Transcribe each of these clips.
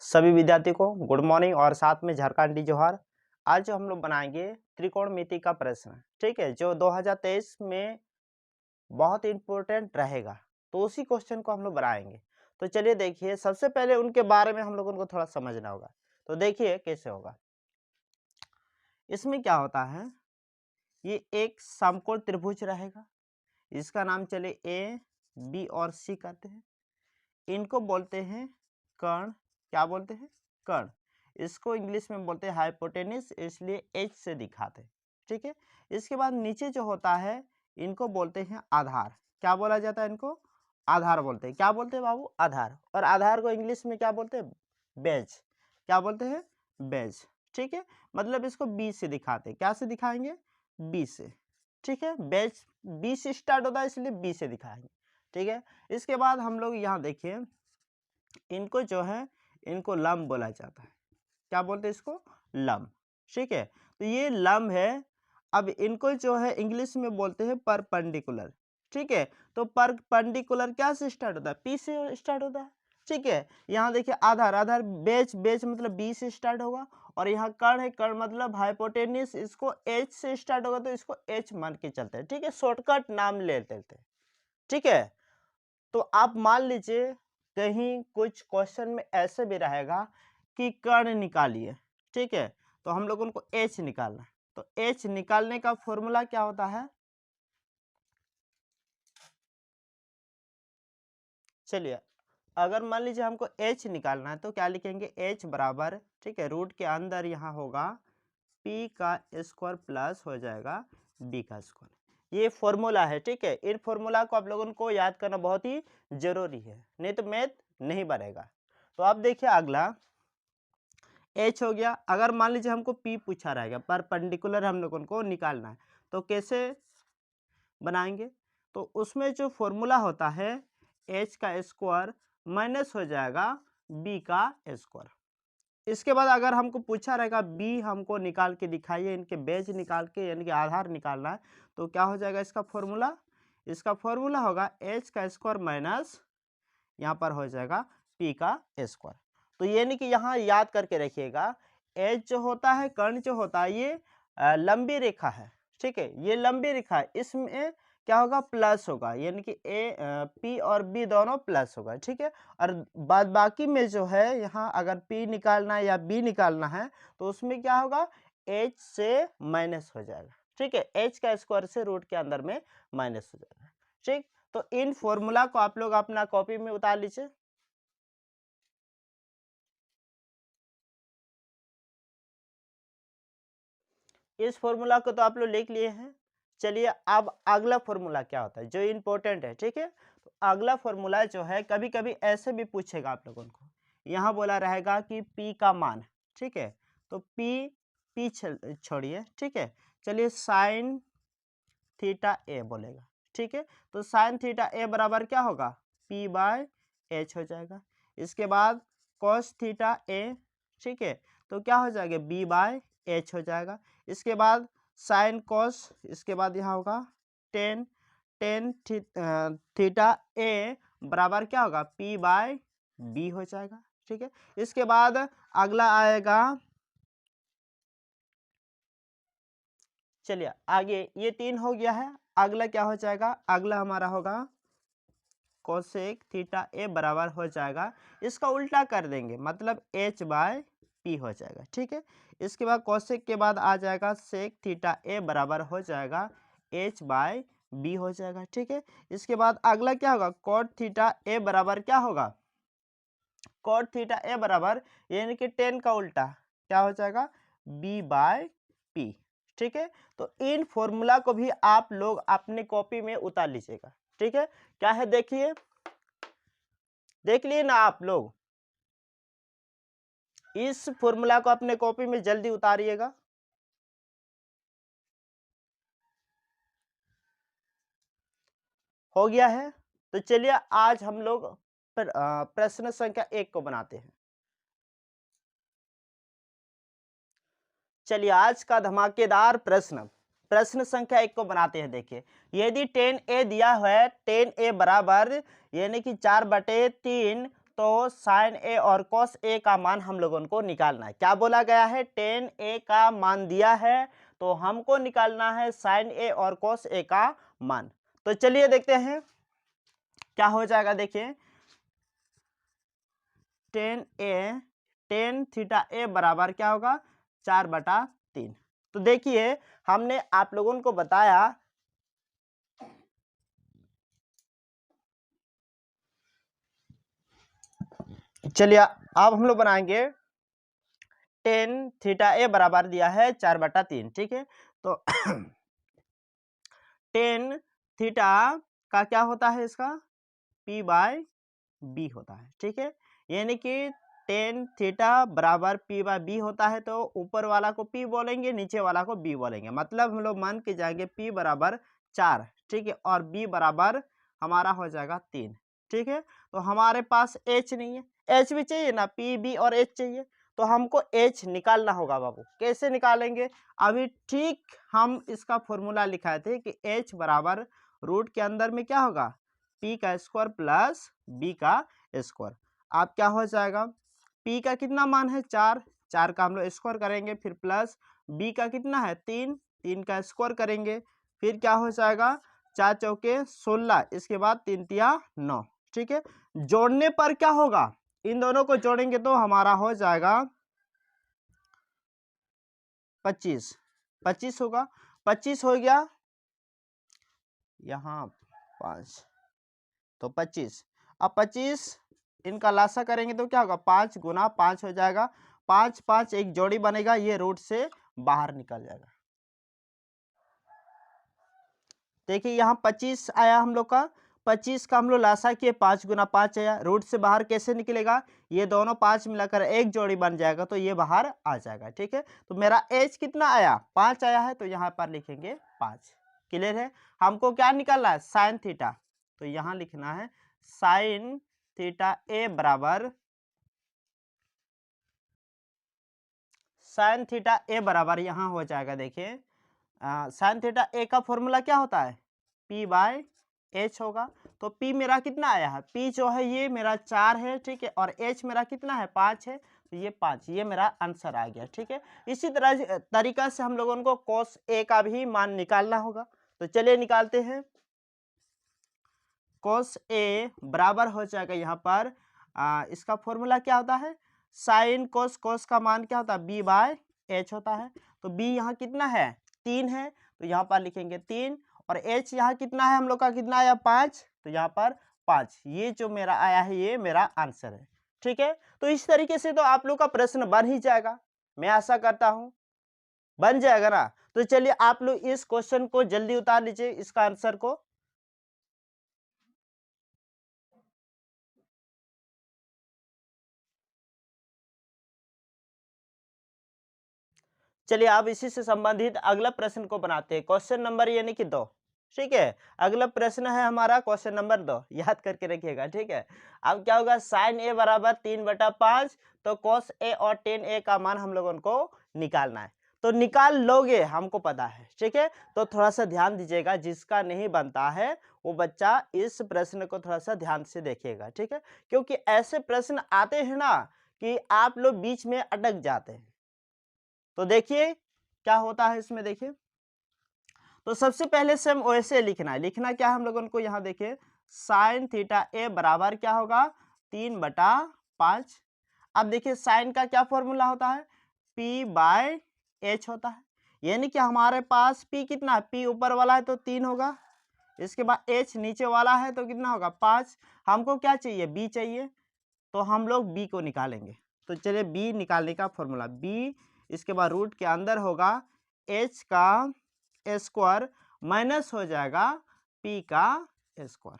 सभी विद्यार्थियों को गुड मॉर्निंग और साथ में झारखंडी जोहार। आज हम लोग बनाएंगे त्रिकोणमिति का प्रश्न, ठीक है, जो 2023 में बहुत इंपॉर्टेंट रहेगा। तो उसी क्वेश्चन को हम लोग बनाएंगे। तो चलिए देखिए, सबसे पहले उनके बारे में हम लोगों को थोड़ा समझना होगा। तो देखिए कैसे होगा। इसमें क्या होता है, ये एक समकोण त्रिभुज रहेगा। इसका नाम चले ए, बी और सी कहते हैं। इनको बोलते हैं कर्ण। क्या बोलते हैं? कर्ण। इसको इंग्लिश में बोलते हैं हाइपोटेनिस, इसलिए एच से दिखाते हैं, ठीक है। इसके बाद नीचे जो होता है इनको बोलते हैं आधार। क्या बोला जाता है इनको? आधार बोलते हैं। क्या बोलते हैं बाबू? आधार। और आधार को इंग्लिश में क्या बोलते हैं? बेज। क्या बोलते हैं? बेज, ठीक है। मतलब इसको बी से दिखाते हैं। क्या से दिखाएंगे? बी से, ठीक है। बेज बी से स्टार्ट होता है, इसलिए बी से दिखाएंगे, ठीक है। इसके बाद हम लोग यहाँ देखिए, इनको जो है इनको लंब बोला जाता है। क्या बोलते हैं इसको? लंब, ठीक है। तो ये लंब है। अब इनको जो है इंग्लिश में बोलते हैं परपेंडिकुलर, ठीक है। तो परपेंडिकुलर क्या से स्टार्ट होता है? पी से स्टार्ट होता है, ठीक है। यहाँ देखिए आधार, आधार बेच, बेच मतलब बी से स्टार्ट होगा। और यहाँ कर्ण है, कर्ण मतलब हाइपोटेनिस, इसको एच से स्टार्ट होगा, तो इसको एच मान के चलते हैं, ठीक है। शॉर्टकट नाम ले लेते हैं, ठीक है। तो आप मान लीजिए कहीं कुछ क्वेश्चन में ऐसे भी रहेगा कि कर्ण निकालिए, ठीक है। तो हम लोगों को एच निकालना है। तो एच निकालने का फॉर्मूला क्या होता है? चलिए, अगर मान लीजिए हमको एच निकालना है तो क्या लिखेंगे? एच बराबर, ठीक है, रूट के अंदर यहाँ होगा पी का स्क्वायर प्लस हो जाएगा बी का स्क्वायर। ये फॉर्मूला है, ठीक है। इन फॉर्मूला को आप लोगों को याद करना बहुत ही जरूरी है, नहीं तो मैथ नहीं बनेगा। तो आप देखिए अगला एच हो गया। अगर मान लीजिए हमको पी पूछा रहेगा, परपेंडिकुलर हम लोगों को निकालना है, तो कैसे बनाएंगे? तो उसमें जो फॉर्मूला होता है एच का स्क्वायर माइनस हो जाएगा बी का स्क्वायर। इसके बाद अगर हमको पूछा रहेगा बी हमको निकाल के दिखाइए, इनके बेज निकाल के, यानी कि आधार निकालना है, तो क्या हो जाएगा इसका फॉर्मूला? इसका फॉर्मूला होगा एच का स्क्वायर माइनस यहाँ पर हो जाएगा पी का स्क्वायर। तो यानी कि यहाँ याद करके रखिएगा, एच जो होता है, कर्ण जो होता है, ये लंबी रेखा है, ठीक है। ये लंबी रेखा है, इसमें क्या होगा? प्लस होगा, यानी कि पी और बी दोनों प्लस होगा, ठीक है। और बाद बाकी में जो है यहाँ अगर पी निकालना है या बी निकालना है तो उसमें क्या होगा? एच से माइनस हो जाएगा, ठीक है। एच का स्क्वायर से रूट के अंदर में माइनस हो जाएगा, ठीक। तो इन फॉर्मूला को आप लोग अपना कॉपी में उतार लीजिए। इस फॉर्मूला को तो आप लोग लिख लिए हैं। चलिए अब अगला फॉर्मूला क्या होता है जो इंपॉर्टेंट है, ठीक है। तो अगला फॉर्मूला जो है कभी कभी ऐसे भी पूछेगा आप लोगों को। यहाँ बोला रहेगा कि P का मान, ठीक है। तो P छोड़िए, ठीक है। चलिए साइन थीटा ए बोलेगा, ठीक है। तो साइन थीटा ए बराबर क्या होगा? P बाय एच हो जाएगा। इसके बाद कॉस थीटा ए, ठीक है। तो क्या हो जाएगा? B बाय एच हो जाएगा। इसके बाद साइन कॉस, इसके बाद यहाँ होगा टेन, टेन थीटा ए बराबर क्या होगा? P बाय बी हो जाएगा, ठीक है। इसके बाद अगला आएगा, चलिए आगे, ये 3 हो गया है। अगला क्या हो जाएगा? अगला हमारा होगा कोसेक थीटा ए बराबर हो जाएगा, इसका उल्टा कर देंगे, मतलब एच बाय पी हो जाएगा, ठीक है। इसके बाद कोसेक के बाद आ जाएगा सेक थीटा ए बराबर हो जाएगा एच बाय बी हो जाएगा, ठीक है। इसके बाद अगला क्या होगा? कॉट थीटा ए बराबर क्या होगा? कॉट थीटा ए बराबर यानी कि 10 का उल्टा क्या हो जाएगा? बी बाय पी, ठीक है। तो इन फॉर्मूला को भी आप लोग अपने कॉपी में उतार लीजिएगा, ठीक है। क्या है देखिए, देख लिए ना आप लोग। इस फॉर्मूला को अपने कॉपी में जल्दी उतारिएगा। हो गया है। तो चलिए आज हम लोग प्रश्न संख्या 1 को बनाते हैं। चलिए आज का धमाकेदार प्रश्न, प्रश्न संख्या 1 को बनाते हैं। देखिए, यदि 10a दिया है, 10a बराबर यानी कि 4/3, तो साइन ए और कॉस ए का मान हम लोगों को निकालना है। क्या बोला गया है, टेन ए का मान दिया है तो हमको निकालना है साइन ए और कॉस ए का मान। तो चलिए देखते हैं क्या हो जाएगा। देखिए टेन थीटा ए बराबर क्या होगा, 4/3। तो देखिए हमने आप लोगों को बताया चलिए अब हम लोग बनाएंगे टेन थीटा ए बराबर दिया है 4/3, ठीक है। तो टेन थीटा का क्या होता है, इसका p/b होता है, ठीक है। यानी कि टेन थीटा बराबर p/b होता है, तो ऊपर वाला को p बोलेंगे, नीचे वाला को b बोलेंगे। मतलब हम लोग मान के जाएंगे p बराबर 4, ठीक है, और b बराबर हमारा हो जाएगा 3, ठीक है। तो हमारे पास h नहीं है, h भी चाहिए ना, p b और h चाहिए, तो हमको h निकालना होगा बाबू। कैसे निकालेंगे, अभी ठीक हम इसका फॉर्मूला लिखाए थे कि h बराबर रूट के अंदर में क्या होगा, p का स्क्वायर प्लस b का स्क्वायर। आप क्या हो जाएगा, p का कितना मान है 4, 4 का हम लोग स्क्वायर करेंगे, फिर प्लस b का कितना है 3, 3 का स्क्वायर करेंगे, फिर क्या हो जाएगा 4 चौके 16, इसके बाद 3 तिया 9, ठीक है। जोड़ने पर क्या होगा, इन दोनों को जोड़ेंगे तो हमारा हो जाएगा 25, 25 होगा, 25 हो गया यहाँ 5, तो 25। अब 25 इनका लासा करेंगे तो क्या होगा, 5 गुना 5 हो जाएगा, 5 5 एक जोड़ी बनेगा, ये रूट से बाहर निकल जाएगा। देखिए यहाँ 25 आया हम लोग का, 25 का हम लोग लासा किए, 5 गुना 5 आया, रूट से बाहर कैसे निकलेगा, ये दोनों 5 मिलाकर एक जोड़ी बन जाएगा, तो ये बाहर आ जाएगा, ठीक है। तो मेरा एच कितना आया, 5 आया है, तो यहाँ पर लिखेंगे 5। क्लियर है। हमको क्या निकालना है, साइन थीटा, तो यहाँ लिखना है साइन थीटा ए बराबर, साइन थीटा ए बराबर यहाँ हो जाएगा। देखिए साइन थीटा ए का फॉर्मूला क्या होता है, p/h होगा। तो p मेरा कितना आया है, p जो है ये मेरा 4 है, ठीक है, और h मेरा कितना है 5 है, तो ये 5, ये मेरा आंसर आ गया, ठीक है। इसी तरह तरीका से हम लोगों को cos a का भी मान निकालना होगा। तो चलिए निकालते हैं। cos a बराबर हो जाएगा यहाँ पर इसका फॉर्मूला क्या होता है, साइन cos, cos का मान क्या होता है b/h होता है। तो b यहाँ कितना है 3 है, तो यहाँ पर लिखेंगे 3, और h यहाँ कितना है हम लोग का, कितना आया 5, तो यहाँ पर 5, ये जो मेरा आया है ये मेरा आंसर है, ठीक है। तो इस तरीके से तो आप लोग का प्रश्न बन ही जाएगा, मैं आशा करता हूँ बन जाएगा ना। तो चलिए आप लोग इस क्वेश्चन को जल्दी उतार लीजिए, इसका आंसर को। चलिए आप इसी से संबंधित अगला प्रश्न को बनाते हैं, क्वेश्चन नंबर यानी कि 2, ठीक है। अगला प्रश्न है हमारा क्वेश्चन नंबर 2, याद करके रखिएगा, ठीक है। अब क्या होगा, साइन ए बराबर 3/5, तो कॉस ए और टेन ए का मान हम लोगों को निकालना है। तो निकाल लोगे, हमको पता है, ठीक है। तो थोड़ा सा ध्यान दीजिएगा, जिसका नहीं बनता है वो बच्चा इस प्रश्न को थोड़ा सा ध्यान से देखिएगा, ठीक है। क्योंकि ऐसे प्रश्न आते हैं ना कि आप लोग बीच में अटक जाते हैं। तो देखिए क्या होता है इसमें, देखिए तो सबसे पहले से हम वैसे लिखना है, लिखना क्या है हम लोगों को, यहाँ देखिए साइन थीटा ए बराबर क्या होगा 3/5। अब देखिए साइन का क्या फॉर्मूला होता है, p/h होता है, यानी कि हमारे पास p कितना है, p ऊपर वाला है तो 3 होगा, इसके बाद h नीचे वाला है तो कितना होगा 5। हमको क्या चाहिए, b चाहिए, तो हम लोग b को निकालेंगे। तो चलिए b निकालने का फॉर्मूला, b इसके बाद रूट के अंदर होगा h का स्क्वायर माइनस हो जाएगा p का स्क्वायर।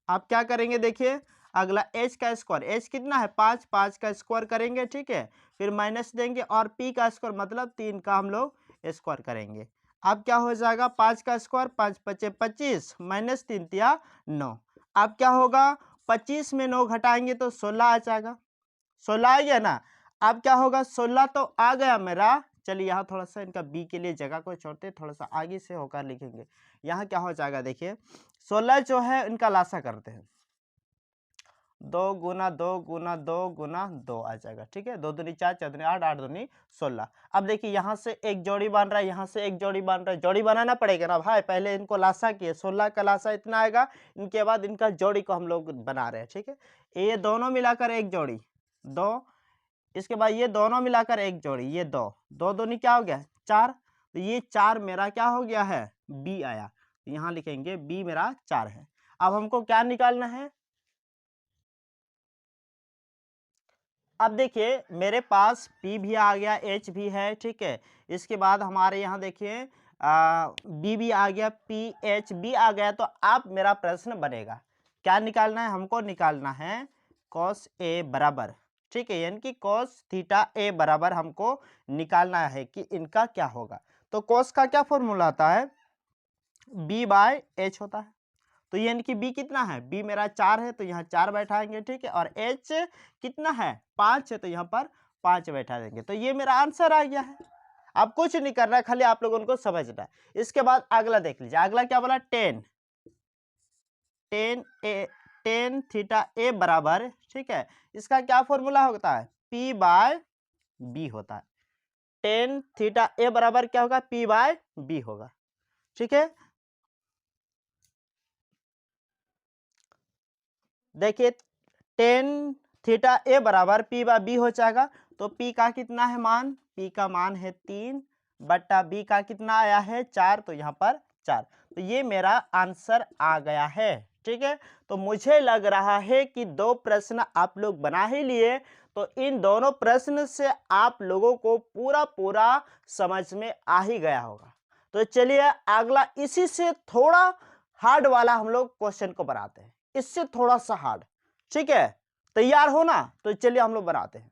आप क्या करेंगे, देखिए अगला h का स्क्वायर, h कितना है 5, 5 का स्क्वायर करेंगे, ठीक है, फिर माइनस देंगे, और p का स्क्वायर मतलब 3 का हम लोग स्क्वायर करेंगे। अब क्या हो जाएगा 5 का स्क्वायर, 5 5 25 माइनस 3 तिया 9। अब क्या होगा 25 में 9 घटाएंगे तो 16 आ जाएगा, 16 आ गया ना। अब क्या होगा 16 तो आ गया मेरा। चलिए यहाँ थोड़ा सा इनका बी के लिए जगह को छोड़ते, थोड़ा सा आगे से होकर लिखेंगे। यहाँ क्या हो जाएगा, देखिए 16 जो है इनका लासा करते हैं, 2 गुना 2 गुना 2 गुना 2 आ जाएगा। ठीक है, 2 दूनी 4, 4 दूनी 8, 8 दूनी 16। अब देखिए यहाँ से एक जोड़ी बन रहा है, यहाँ से एक जोड़ी बन रहा है, जोड़ी बनाना पड़ेगा ना भाई। पहले इनको लासा किए, 16 का लासा इतना आएगा, इनके बाद इनका जोड़ी को हम लोग बना रहे हैं। ठीक है, ये दोनों मिलाकर एक जोड़ी 2, इसके बाद ये दोनों मिलाकर एक जोड़ी, ये 2, 2 दूनी क्या हो गया 4। तो ये 4 मेरा क्या हो गया है, बी आया। तो यहाँ लिखेंगे बी मेरा 4 है। अब हमको क्या निकालना है, अब देखिए मेरे पास P भी आ गया, H भी है। ठीक है, इसके बाद हमारे यहाँ देखिए B भी आ गया, P H B आ गया। तो अब मेरा प्रश्न बनेगा, क्या निकालना है हमको, निकालना है cos A बराबर। ठीक है, यानी कि cos थीटा A बराबर हमको निकालना है कि इनका क्या होगा। तो cos का क्या फॉर्मूला आता है, B बाय H होता है। तो यानी कि B कितना है, B मेरा 4 है, तो यहाँ 4 बैठाएंगे। ठीक है, और H कितना है 5 है, तो यहाँ पर 5 बैठा देंगे। तो ये मेरा आंसर आ गया है। अब कुछ नहीं करना है, खाली आप लोगों को समझना है। इसके बाद अगला देख लीजिए, अगला क्या बोला, टेन थीटा ए बराबर। ठीक है, इसका क्या फॉर्मूला होता है, P बाय B होता है। टेन थीटा ए बराबर क्या होगा, P बाय B होगा। ठीक है, देखिए टेन थीटा ए बराबर P बाय B हो जाएगा। तो P का कितना है मान, P का मान है 3 बट्टा B का कितना आया है 4, तो यहाँ पर 4। तो ये मेरा आंसर आ गया है। ठीक है, तो मुझे लग रहा है कि 2 प्रश्न आप लोग बना ही लिए। तो इन दोनों प्रश्न से आप लोगों को पूरा समझ में आ ही गया होगा। तो चलिए अगला इसी से थोड़ा हार्ड वाला हम लोग क्वेश्चन को बनाते हैं, इससे थोड़ा सा हार्ड। ठीक है, तैयार हो ना, तो चलिए हम लोग बनाते हैं।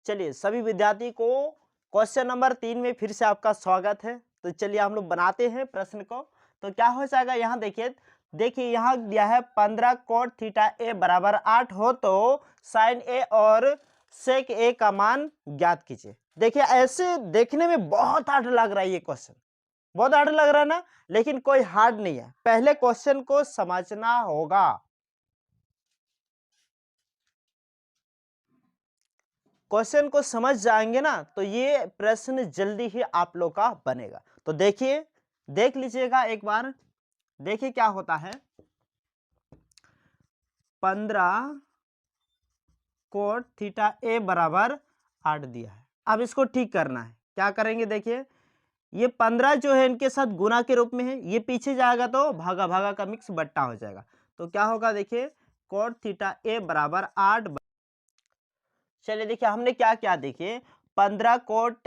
चलिए सभी विद्यार्थी को क्वेश्चन नंबर 3 में फिर से आपका स्वागत है। तो चलिए हम लोग बनाते हैं प्रश्न को। तो क्या हो जाएगा, यहाँ देखिए यहाँ दिया है 15 कोट थीटा ए बराबर 8 हो तो साइन ए और सेक ए का मान ज्ञात कीजिए। देखिए ऐसे देखने में बहुत हार्ड लग रहा है, ये क्वेश्चन बहुत हार्ड लग रहा है ना, लेकिन कोई हार्ड नहीं है। पहले क्वेश्चन को समझना होगा। क्वेश्चन को समझ जाएंगे ना, तो ये प्रश्न जल्दी ही आप लोग का बनेगा। तो देखिए, देख लीजिएगा एक बार, देखिए क्या होता है, 15 कोट थीटा ए बराबर 8 दिया है। अब इसको ठीक करना है, क्या करेंगे, देखिए ये 15 जो है इनके साथ गुना के रूप में है, ये पीछे जाएगा तो भागा भागा का मिक्स बट्टा हो जाएगा। तो क्या होगा, देखिए कोट थीटा ए बराबर 8। चलिए देखिए हमने क्या क्या, देखिए 15 कोट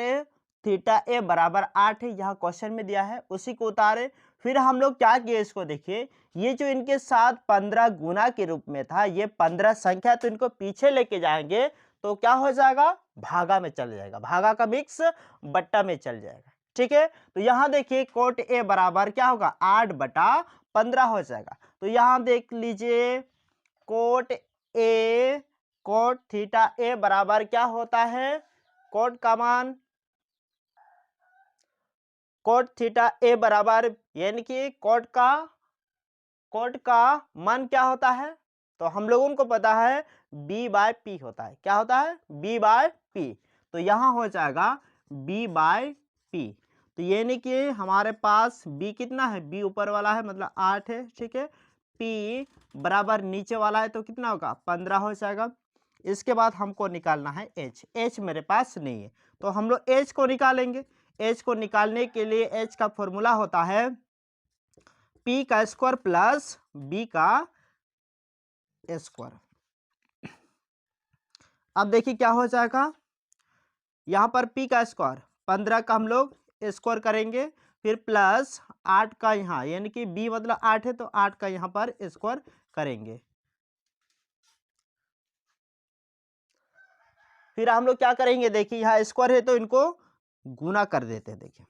थीटा ए बराबर 8 है, यहाँ क्वेश्चन में दिया है, उसी को उतारे। फिर हम लोग क्या किए, इसको देखिए ये जो इनके साथ 15 गुना के रूप में था, ये 15 संख्या, तो इनको पीछे लेके जाएंगे तो क्या हो जाएगा, भागा में चल जाएगा, भागा का मिक्स बट्टा में चल जाएगा। ठीक है, तो यहाँ देखिए कोट ए बराबर क्या होगा, 8 बटा 15 हो जाएगा। तो यहाँ देख लीजिए कोट थीटा ए बराबर क्या होता है, कोट का मान, कोट थीटा ए बराबर यानी कि कोट का मान क्या होता है, तो हम लोगों को पता है b बाय पी होता है। क्या होता है, b बाय पी। तो यहां हो जाएगा b बाय पी। तो यानी कि हमारे पास b कितना है, b ऊपर वाला है मतलब 8 है। ठीक है, p बराबर नीचे वाला है तो कितना होगा, 15 हो जाएगा। इसके बाद हमको निकालना है h मेरे पास नहीं है, तो हम लोग h को निकालेंगे। h को निकालने के लिए h का फॉर्मूला होता है p का स्क्वायर प्लस b का स्क्वायर। अब देखिए क्या हो जाएगा, यहाँ पर p का स्क्वायर 15 का हम लोग स्क्वायर करेंगे, फिर प्लस 8 का यहाँ, यानी कि b मतलब 8 है तो 8 का यहाँ पर स्क्वायर करेंगे। फिर हम लोग क्या करेंगे, देखिए यहाँ स्क्वायर है तो इनको गुना कर देते हैं। देखिए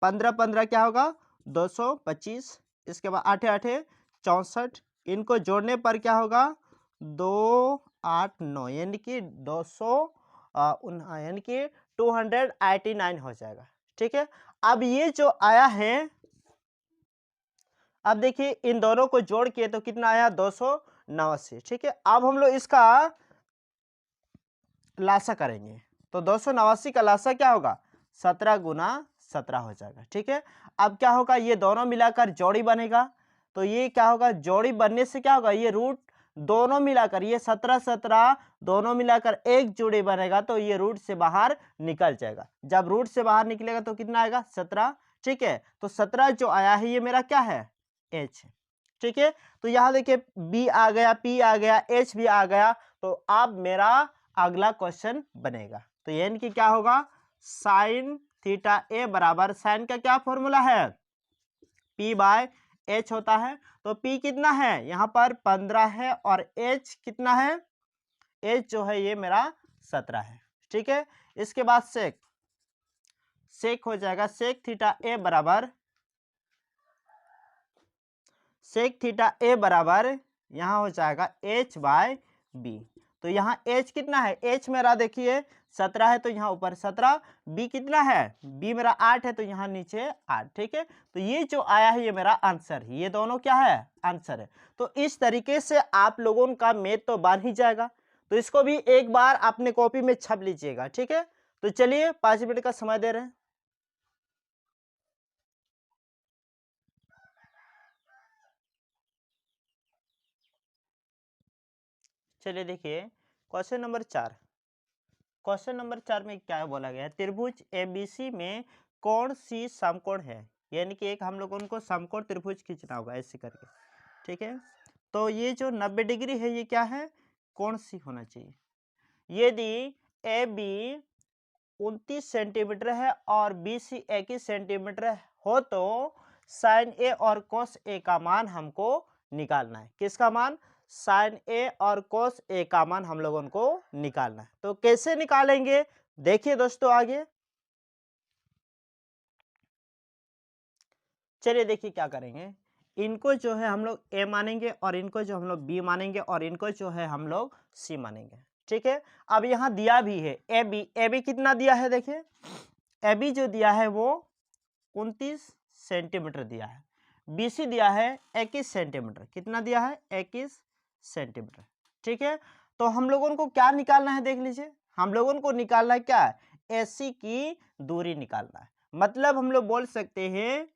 15 15 क्या होगा, 225। इसके बाद 8 8 64, इनको जोड़ने पर क्या होगा, 2 8 9 यानी कि 200 यानी कि 289 हो जाएगा। ठीक है। अब ये जो आया है, अब देखिए इन दोनों को जोड़ के तो कितना आया 289, ठीक है। अब हम लोग इसका लासा करेंगे तो 289 का लासा क्या होगा 17 गुना 17 हो जाएगा, ठीक है। अब क्या होगा ये दोनों मिलाकर जोड़ी बनेगा, तो ये क्या होगा जोड़ी बनने से क्या होगा ये रूट दोनों मिलाकर ये 17 17 दोनों मिलाकर एक जोड़ी बनेगा, तो ये रूट से बाहर निकल जाएगा। जब रूट से बाहर निकलेगा तो कितना आएगा 17, ठीक है। तो 17 जो आया है ये मेरा क्या है एच है, ठीक है। तो यहाँ देखिए बी आ गया, पी आ गया, एच भी आ गया। तो अब मेरा अगला क्वेश्चन बनेगा, तो यानी कि क्या होगा साइन थीटा ए बराबर, साइन का क्या फॉर्मूला है P बाय एच होता है। तो P कितना है यहाँ पर 15 है और H कितना है, H जो है ये मेरा 17 है, ठीक है। इसके बाद सेक हो जाएगा, सेक थीटा ए बराबर, सेक थीटा ए बराबर यहाँ हो जाएगा H बाय बी। तो यहाँ H कितना है, H मेरा देखिए 17 है तो यहाँ ऊपर 17, B कितना है, B मेरा 8 है तो यहाँ नीचे 8, ठीक है। तो ये जो आया है ये मेरा आंसर है, ये दोनों क्या है आंसर है। तो इस तरीके से आप लोगों का मैथ तो बन ही जाएगा, तो इसको भी एक बार अपने कॉपी में छाप लीजिएगा, ठीक है। तो चलिए 5 मिनट का समय दे रहे हैं। चलिए देखिए क्वेश्चन नंबर 4, क्वेश्चन नंबर 4 में क्या बोला गया है, त्रिभुज एबीसी में कौन सी समकोण है, यानी कि एक हम लोगों को समकोण त्रिभुज खींचना होगा ऐसे करके, ठीक है। तो ये जो 90 डिग्री है ये क्या है कौन सी होना चाहिए, यदि ए बी 29 सेंटीमीटर है और बी सी 21 सेंटीमीटर हो तो साइन ए और कोस ए का मान हमको निकालना है। किसका मान, साइन ए और कोस ए का मान हम लोगों को निकालना है। तो कैसे निकालेंगे देखिए दोस्तों आगे, चलिए देखिए क्या करेंगे, इनको जो है हम लोग ए मानेंगे और इनको जो हम लोग बी मानेंगे और इनको जो है हम लोग सी मानेंगे, ठीक है। अब यहाँ दिया भी है ए बी कितना दिया है, देखिए ए बी जो दिया है वो 29 सेंटीमीटर दिया है, बी सी दिया है 21 सेंटीमीटर, कितना दिया है 21 सेंटीमीटर, ठीक है। तो हम लोगों को क्या निकालना है देख लीजिए, हम लोगों को निकालना है क्या एसी की दूरी निकालना है। मतलब हम लोग बोल सकते हैं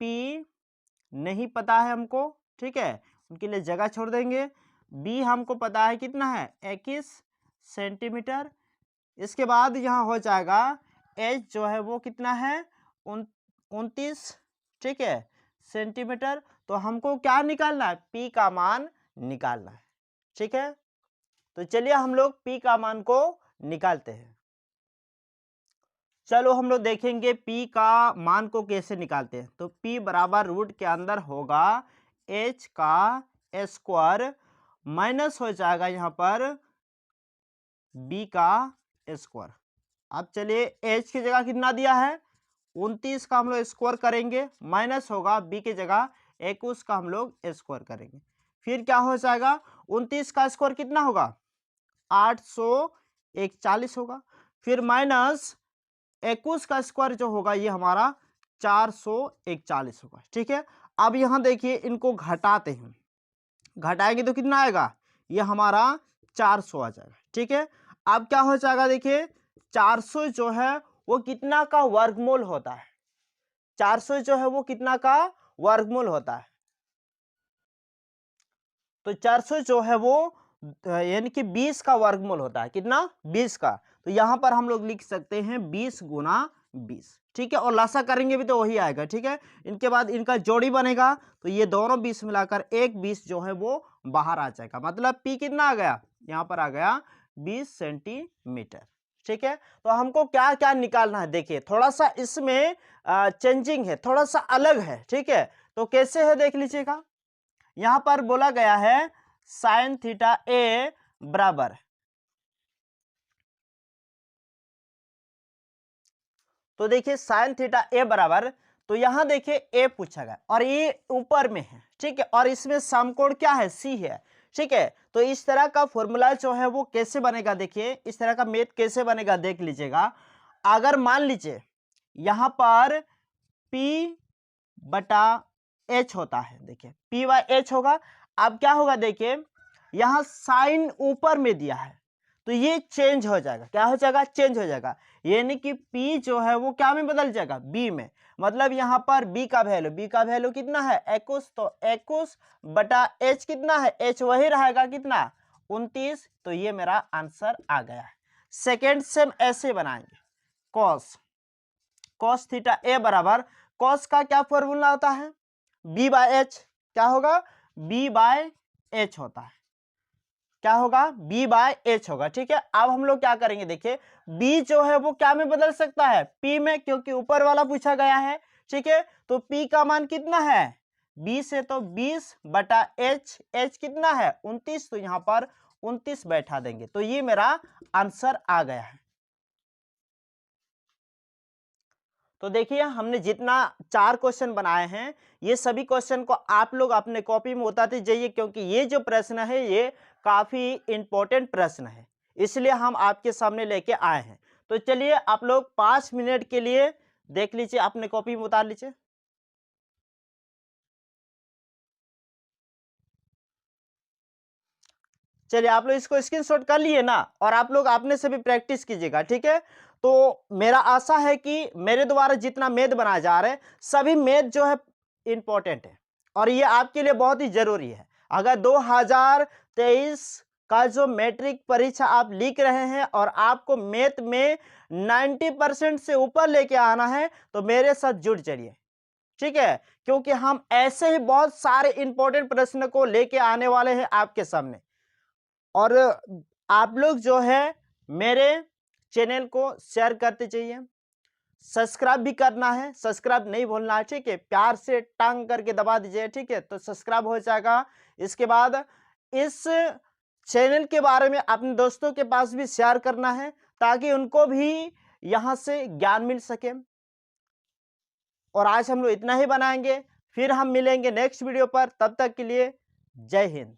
पी नहीं पता है हमको, ठीक है, उनके लिए जगह छोड़ देंगे। बी हमको पता है कितना है 21 सेंटीमीटर। इसके बाद यहाँ हो जाएगा एच जो है वो कितना है 29, ठीक है सेंटीमीटर। तो हमको क्या निकालना है पी का मान निकालना है, ठीक है। तो चलिए हम लोग पी का मान को निकालते हैं। चलो हम लोग देखेंगे P का मान को कैसे निकालते हैं। तो P बराबर रूट के अंदर होगा H का स्क्वायर माइनस हो जाएगा यहाँ पर B का स्क्वायर। अब चलिए H की जगह कितना दिया है 29 का हम लोग स्क्वायर करेंगे, माइनस होगा B की जगह 21 का हम लोग स्क्वायर करेंगे। फिर क्या हो जाएगा 29 का स्क्वायर कितना होगा 841 होगा, फिर माइनस 21 का स्क्वायर जो होगा ये हमारा 441 होगा, ठीक है। अब यहाँ देखिए इनको घटाते हैं, घटाएंगे तो कितना आएगा ये हमारा 400 आ जाएगा, ठीक है। अब क्या हो जाएगा देखिए 400 जो है वो कितना का वर्गमूल होता है, 400 जो है वो कितना का वर्गमूल होता है। तो 400 जो है वो यानी कि 20 का वर्गमूल होता है, कितना 20 का। तो यहाँ पर हम लोग लिख सकते हैं 20 गुना 20, ठीक है। और लासा करेंगे भी तो वही आएगा, ठीक है। इनके बाद इनका जोड़ी बनेगा तो ये दोनों 20 मिलाकर एक 20 जो है वो बाहर आ जाएगा। मतलब P कितना आ गया यहाँ पर आ गया 20 सेंटीमीटर, ठीक है। तो हमको क्या क्या निकालना है देखिए, थोड़ा सा इसमें चेंजिंग है, थोड़ा सा अलग है, ठीक है। तो कैसे है देख लीजिएगा, यहां पर बोला गया है साइन थीटा ए बराबर, तो देखिए साइन थीटा ए बराबर, तो यहां देखिए ए पूछा गया और ये ऊपर में है, ठीक है, और इसमें समकोण क्या है सी है, ठीक है। तो इस तरह का फॉर्मूला जो है वो कैसे बनेगा देखिए, इस तरह का मैथ कैसे बनेगा देख लीजिएगा। अगर मान लीजिए यहाँ पर P बटा H होता है। देखिए P बाय H होगा। अब क्या होगा, देखिए यहाँ साइन ऊपर में दिया है तो ये चेंज हो जाएगा। क्या हो जाएगा? चेंज हो जाएगा। यानी कि P जो है वो क्या में बदल जाएगा? B में। मतलब यहाँ पर B का वैल्यू कितना है? 21। तो 21 बटा H कितना है? H वही रहेगा कितना? 29। तो ये मेरा आंसर आ गया है। सेकेंड सेम ऐसे बनाएंगे। कॉस थीटा ए बराबर, कॉस का क्या फॉर्मूला होता है? B by H. क्या होगा? B बाय एच होता है। क्या होगा? B बाय एच होगा। ठीक है, अब हम लोग क्या करेंगे, देखिए B जो है वो क्या में बदल सकता है? P में, क्योंकि ऊपर वाला पूछा गया है। ठीक है, तो P का मान कितना है? 20 है तो 20 बटा H कितना है? 29। तो यहां पर 29 बैठा देंगे। तो ये मेरा आंसर आ गया है। तो देखिए हमने जितना 4 क्वेश्चन बनाए हैं, ये सभी क्वेश्चन को आप लोग अपने कॉपी में उतारते जाइए, क्योंकि ये जो प्रश्न है ये काफी इंपॉर्टेंट प्रश्न है, इसलिए हम आपके सामने लेके आए हैं। तो चलिए आप लोग 5 मिनट के लिए देख लीजिए, अपने कॉपी में उतार लीजिए। चलिए आप लोग इसको स्क्रीनशॉट कर लिए ना, और आप लोग अपने से भी प्रैक्टिस कीजिएगा। ठीक है, तो मेरा आशा है कि मेरे द्वारा जितना मैथ बनाया जा रहा है, सभी मैथ जो है इंपॉर्टेंट है और ये आपके लिए बहुत ही जरूरी है। अगर 2023 का जो मैट्रिक परीक्षा आप लिख रहे हैं और आपको मैथ में 90% से ऊपर लेके आना है, तो मेरे साथ जुड़ जाइए। ठीक है, क्योंकि हम ऐसे ही बहुत सारे इंपॉर्टेंट प्रश्न को लेके आने वाले हैं आपके सामने। और आप लोग जो है मेरे चैनल को शेयर करते जाइए, सब्सक्राइब भी करना है, सब्सक्राइब नहीं भूलना है। ठीक है, प्यार से टांग करके दबा दीजिए। ठीक है, तो सब्सक्राइब हो जाएगा। इसके बाद इस चैनल के बारे में अपने दोस्तों के पास भी शेयर करना है, ताकि उनको भी यहां से ज्ञान मिल सके। और आज हम लोग इतना ही बनाएंगे, फिर हम मिलेंगे नेक्स्ट वीडियो पर। तब तक के लिए जय हिंद।